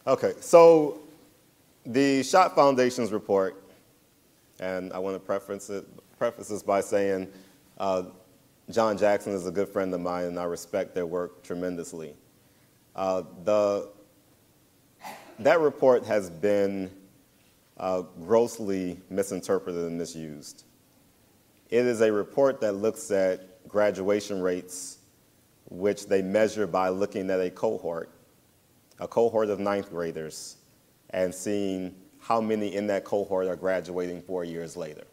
Okay, so the Schott Foundation's report, and I want to preface this by saying John Jackson is a good friend of mine, and I respect their work tremendously. That report has been grossly misinterpreted and misused. It is a report that looks at graduation rates, which they measure by looking at a cohort of ninth graders, and seeing how many in that cohort are graduating 4 years later.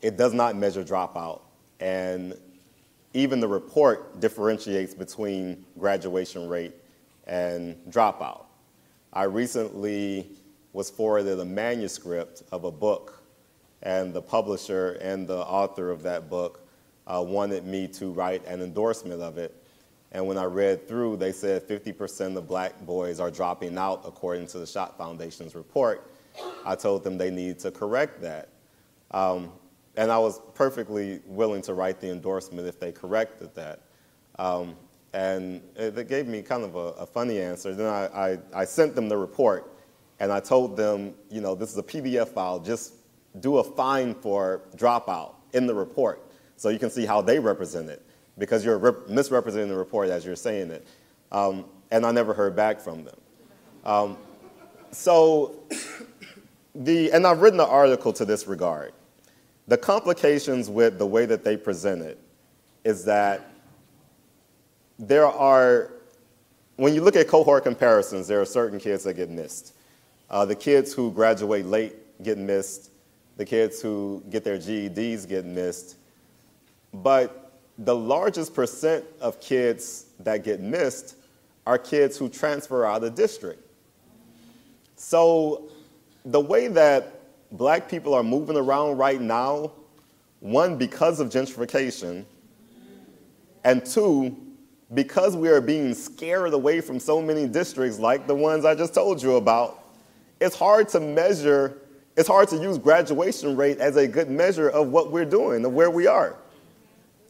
It does not measure dropout, and even the report differentiates between graduation rate and dropout. I recently was forwarded a manuscript of a book, and the publisher and the author of that book wanted me to write an endorsement of it. And when I read through, they said 50% of black boys are dropping out according to the Schott Foundation's report. I told them they needed to correct that. And I was perfectly willing to write the endorsement if they corrected that. And they gave me kind of a funny answer. Then I sent them the report, and I told them, you know, this is a PDF file. Just do a fine for dropout in the report so you can see how they represent it, because you're misrepresenting the report as you're saying it. And I never heard back from them. And I've written an article to this regard. The complications with the way that they present it is that when you look at cohort comparisons, there are certain kids that get missed. The kids who graduate late get missed. The kids who get their GEDs get missed. But the largest percent of kids that get missed are kids who transfer out of district. So the way that black people are moving around right now, one, because of gentrification, and two, because we are being scared away from so many districts like the ones I just told you about, it's hard to use graduation rate as a good measure of what we're doing, of where we are.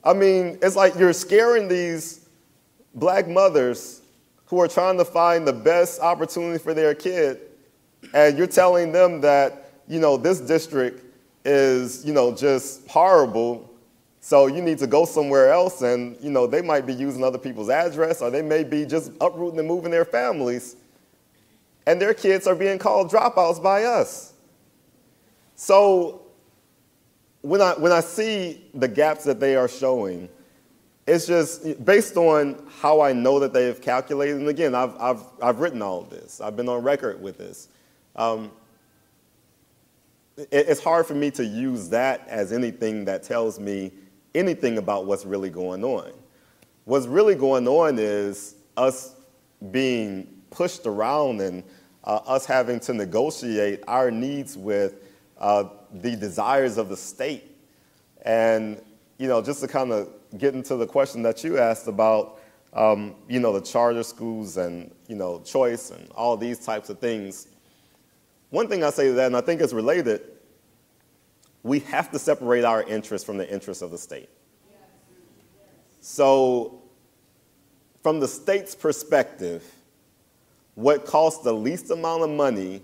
I mean, it's like you're scaring these black mothers who are trying to find the best opportunity for their kid, and you're telling them that, you know, this district is, you know, just horrible, so you need to go somewhere else, and, you know, they might be using other people's address, or they may be just uprooting and moving their families, and their kids are being called dropouts by us. So when I see the gaps that they are showing, it's just based on how I know that they have calculated. And again, I've written all of this. I've been on record with this. It's hard for me to use that as anything that tells me anything about what's really going on. What's really going on is us being pushed around and us having to negotiate our needs with the desires of the state. And, you know, just to kind of get into the question that you asked about, you know, the charter schools and, you know, choice and all these types of things, one thing I say to that, and I think it's related, we have to separate our interests from the interests of the state. So from the state's perspective, what costs the least amount of money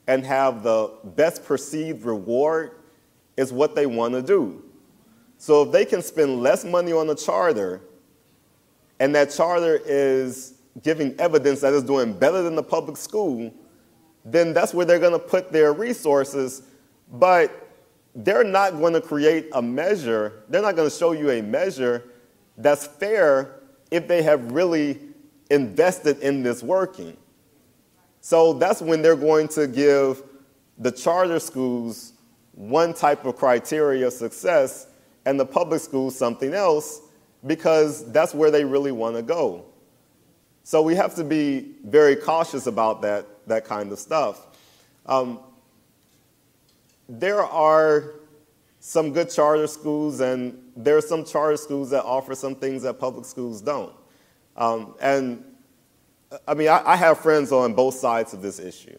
and have the best perceived reward is what they want to do. So if they can spend less money on a charter, and that charter is giving evidence that it's doing better than the public school, then that's where they're going to put their resources. But they're not going to create a measure, they're not going to show you a measure that's fair if they have really invested in this working. So that's when they're going to give the charter schools one type of criteria of success and the public schools something else, because that's where they really want to go. So we have to be very cautious about that kind of stuff. There are some good charter schools, and there are some charter schools that offer some things that public schools don't. And I mean, I have friends on both sides of this issue.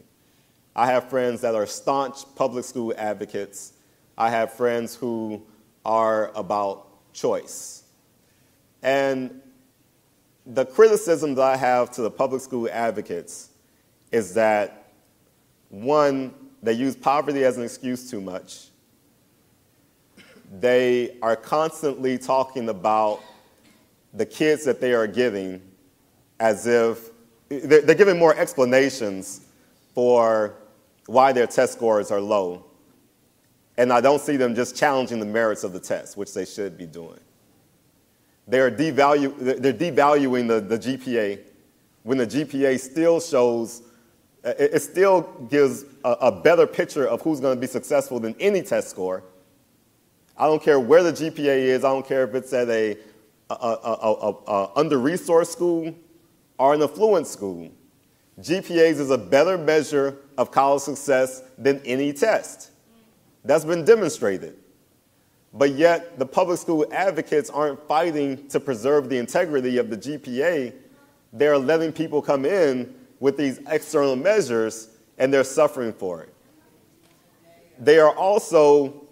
I have friends that are staunch public school advocates. I have friends who are about choice. And the criticism that I have to the public school advocates is that, one, they use poverty as an excuse too much. They are constantly talking about the kids that they are getting as if they're giving more explanations for why their test scores are low. And I don't see them just challenging the merits of the test, which they should be doing. They're devaluing the GPA when the GPA still shows, it still gives a better picture of who's going to be successful than any test score. I don't care where the GPA is. I don't care if it's at a under-resourced school or an affluent school. GPAs is a better measure of college success than any test. That's been demonstrated. But yet, the public school advocates aren't fighting to preserve the integrity of the GPA. They're letting people come in with these external measures, and they're suffering for it. They are also,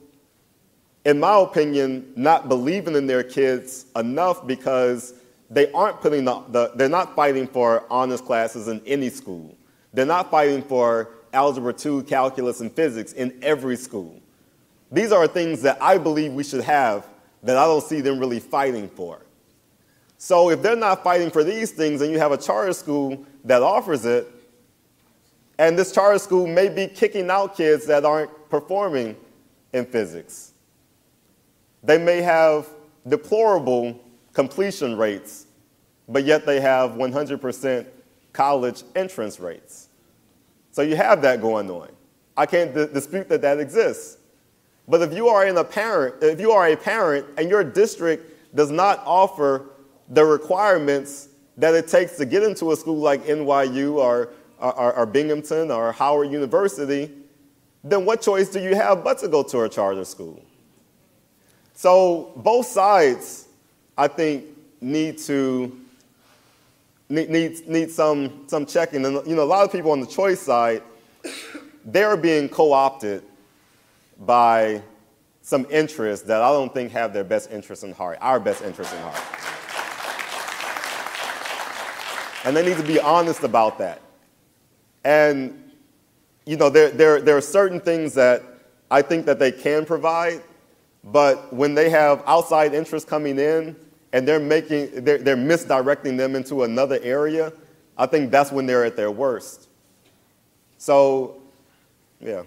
in my opinion, not believing in their kids enough because they aren't putting they're not fighting for honors classes in any school. They're not fighting for Algebra 2, Calculus, and Physics in every school. These are things that I believe we should have that I don't see them really fighting for. So if they're not fighting for these things and you have a charter school that offers it, and this charter school may be kicking out kids that aren't performing in physics. They may have deplorable completion rates, but yet they have 100% college entrance rates. So you have that going on. I can't dispute that that exists. But if you are a parent and your district does not offer the requirements that it takes to get into a school like NYU or Binghamton or Howard University, then what choice do you have but to go to a charter school? So both sides, I think, need some checking. And a lot of people on the choice side, they're being co-opted by some interests that I don't think have their best interests in heart, our best interests in heart. And they need to be honest about that. And, there are certain things that I think that they can provide, but when they have outside interests coming in and they're misdirecting them into another area, I think that's when they're at their worst. So, yeah.